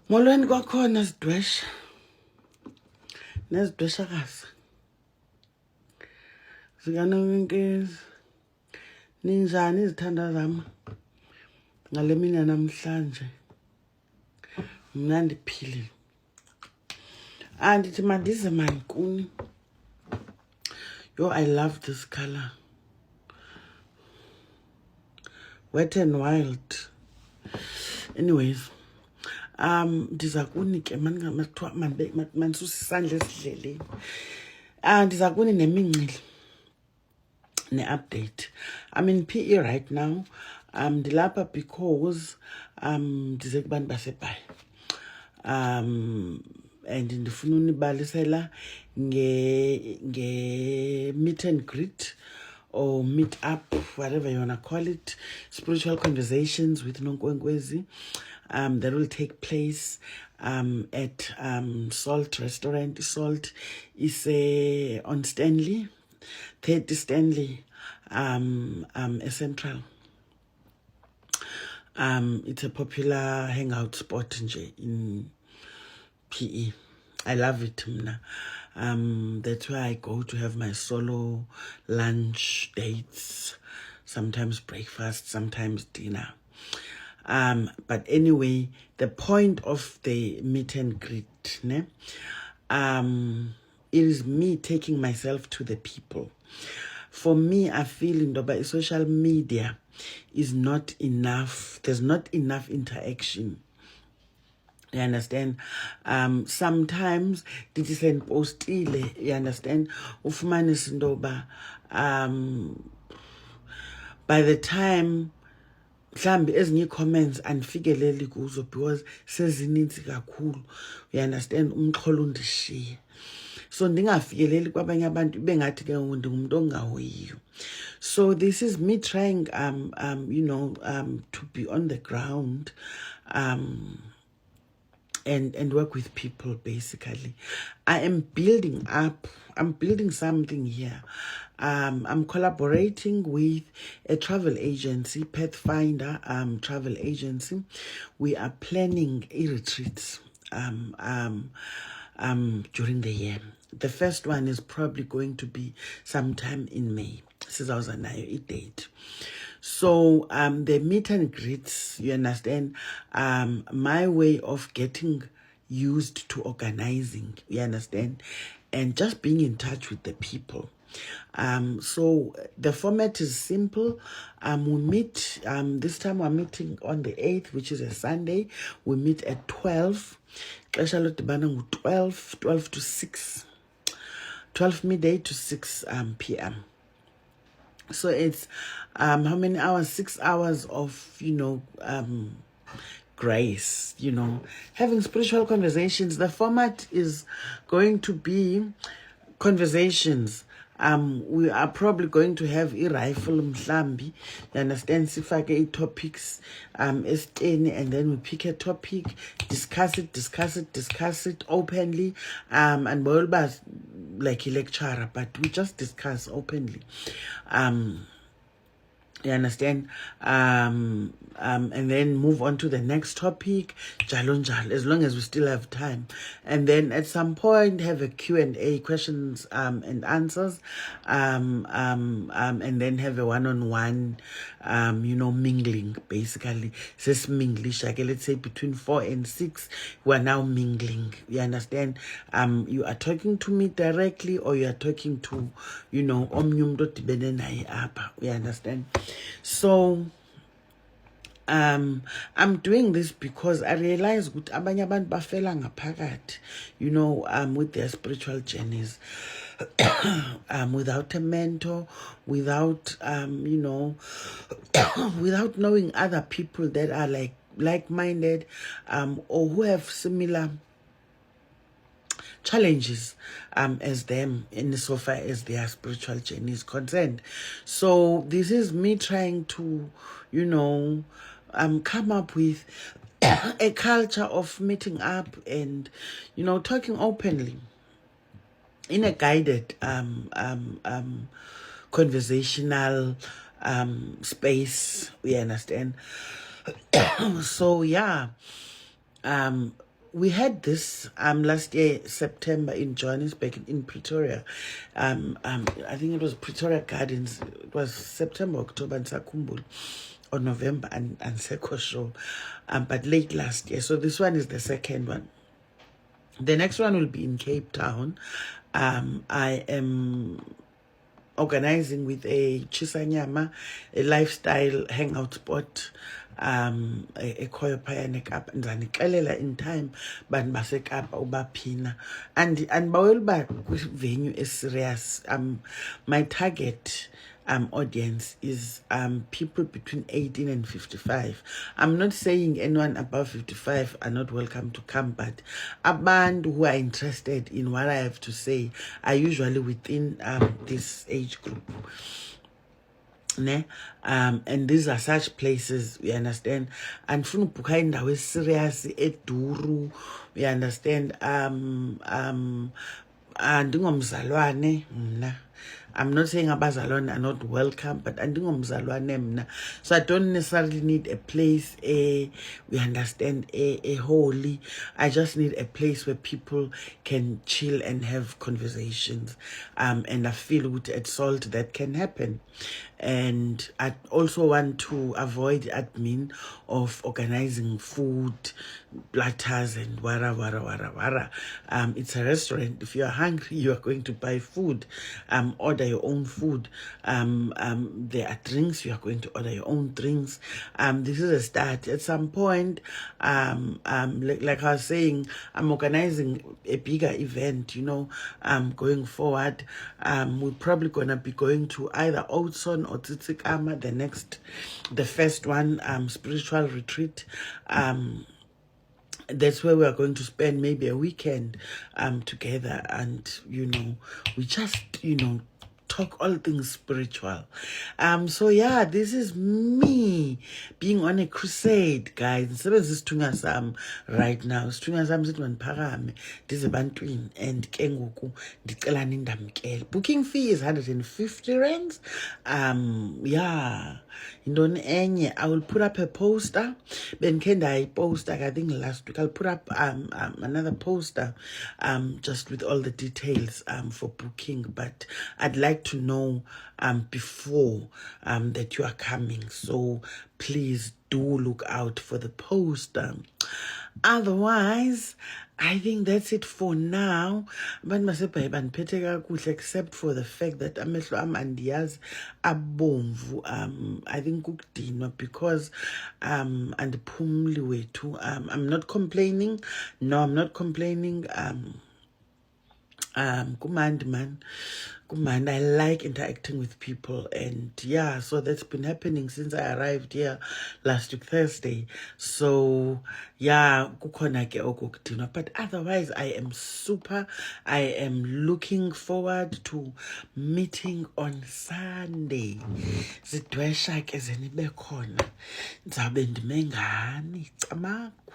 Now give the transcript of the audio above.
Molweni kwakhona sidwesha nezidweshakazi zikanonkezi ninjani izithanda zam ngale mini namhlanje. Mna ndiphilile. Ndithi mandize mankuni. Yo, I love this color. Wet and Wild. Anyways, ndiza kunike manisusa isandla esidleleni. Ndiza kuni nemincili ne-update. I'm in PE right now. Ndilapha because ndize kubantu baseBhayi. And ndifuna unibalisela nge meet and greet or meet up, whatever you want to call it, spiritual conversations with Nonkwenkwezi that will take place at Salt Restaurant. Salt is on Stanley, 30 Stanley, Central. It's a popular hangout spot in PE. I love it, mna. That's where I go to have my solo lunch dates, sometimes breakfast, sometimes dinner. But anyway, the point of the meet and greet, it is me taking myself to the people. For me, I feel in social media is not enough. There's not enough interaction. You understand? Sometimes this is an postile, you understand? Ufumanisa indoba by the time mhlambi ezinye comments andifikeleli kuzo because sezininzi kakhulu. You understand? Umxholo undishiye. So ndingafikeleli kwabanye abantu ibe ngathi ke ndingumuntu ongahoyiyo. So this is me trying to be on the ground and work with people. Basically, I am building up. I'm building something here. I'm collaborating with a travel agency, Pathfinder travel agency. We are planning retreats during the year. The first one is probably going to be sometime in May. Sizawuzanayo date. So the meet and greets, you understand, my way of getting used to organizing, you understand, and just being in touch with the people. So the format is simple. We meet, this time we're meeting on the 8th, which is a Sunday. We meet at 12. 12 to 6. 12 midday to 6 p.m. So it's how many hours? 6 hours of, grace, having spiritual conversations. The format is going to be conversations. We are probably going to have a rifle mhlambi, you understand, sifake topics and then we pick a topic, discuss it openly, and we'll be like a lecturer, but we just discuss openly. You understand? And then move on to the next topic, jalonjal, as long as we still have time. And then at some point have a Q&A, questions and answers, and then have a one-on-one, mingling, basically. Says minglish, okay, let's say between 4 and 6, we are now mingling. You understand? You are talking to me directly, or you are talking to, omnyumdo tibene naye apa. You understand? So I'm doing this because I realize that abanye abantu bafela ngaphakathi, with their spiritual journeys, without a mentor, without without knowing other people that are like-minded, or who have similar challenges as them insofar as their spiritual journey is concerned. So this is me trying to, come up with a culture of meeting up and, talking openly in a guided conversational space. We understand. So yeah, we had this last year September in Johannesburg in Pretoria. I think it was Pretoria Gardens. It was September, October, and Sakumbul, or November, and Seko show, but late last year. So this one is the second one. The next one will be in Cape Town. I am organizing with a Chisanyama, a lifestyle hangout spot. Ekhoyo phayana eKapa ndizanixelela in time bantu baseKapa ubaphina and bawela uba kwi-venue serious. My target audience is people between 18 and 55. I'm not saying anyone above 55 are not welcome to come, but abantu who are interested in what I have to say are usually within this age group. And these are such places, we understand, and funa ubhuka indawo eserious eduru, we understand. Andingomzalwane mna. I'm not saying abazalwane are not welcome, but andingomzalwane mna. So I don't necessarily need a place, we understand, a holy. I just need a place where people can chill and have conversations. And I feel with at Salt that can happen. And I also want to avoid admin of organizing food, platters, and wara. It's a restaurant. If you are hungry, you are going to buy food. Order your own food. There are drinks. You are going to order your own drinks. This is a start. At some point, like I was saying, I'm organizing a bigger event. Going forward, we're probably gonna be going to either Oudtshoorn or Tsitsikamma, the first one, spiritual retreat. That's where we are going to spend maybe a weekend together, and we just talk all things spiritual. So yeah, this is me being on a crusade, guys. Ngisebenzisa isithunywa sami right now. Isithunywa sami sithi maniphakame ndize ebantwini, and ke ngoku ndicela nindamkele. Booking fee is 150 rands. Yeah, intoni enye, I will put up a poster. Bendikhe ndayiposta, I think last week. I'll put up another poster just with all the details for booking, but I'd like to know before that you are coming, so please do look out for the poster. Otherwise, I think that's it for now. Abantu basebhayi bandiphethe kakuhle, except for the fact that amehlo am andiyazi abomvu. I think ukudinwa because andiphumli wethu. I'm not complaining. No, I'm not complaining. Kumandi man. I like interacting with people, and yeah, so that's been happening since I arrived here last week Thursday. So yeah, kukhona ke okudinwa, but otherwise I am looking forward to meeting on Sunday. Sidwesha ke zenibe khona, ndizabe ndime ngani camaku.